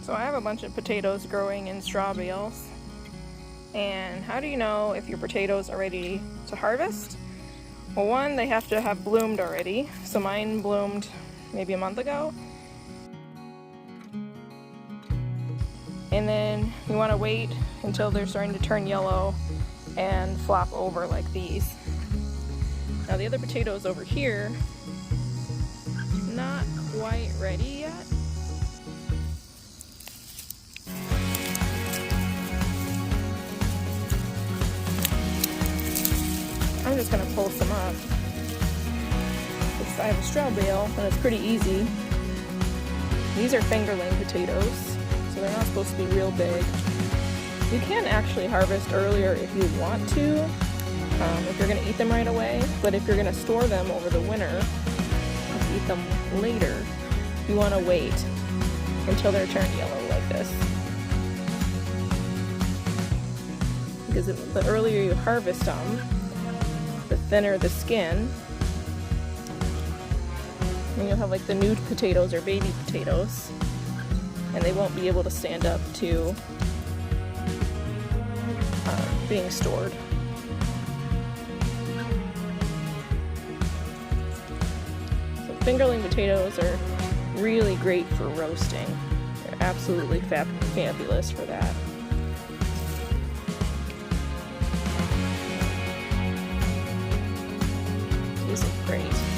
So I have a bunch of potatoes growing in straw bales. And how do you know if your potatoes are ready to harvest? Well, one, they have to have bloomed already. So mine bloomed maybe a month ago. And then you want to wait until they're starting to turn yellow and flop over like these. Now the other potatoes over here, not quite ready yet. I'm just gonna pull some up. I have a straw bale and it's pretty easy. These are fingerling potatoes, so they're not supposed to be real big. You can actually harvest earlier if you want to, if you're gonna eat them right away, but if you're gonna store them over the winter and eat them later, you wanna wait until they're turned yellow like this. Because the earlier you harvest them, the thinner the skin, and you'll have like the new potatoes or baby potatoes, and they won't be able to stand up to being stored. So fingerling potatoes are really great for roasting. They're absolutely fabulous for that. These look great.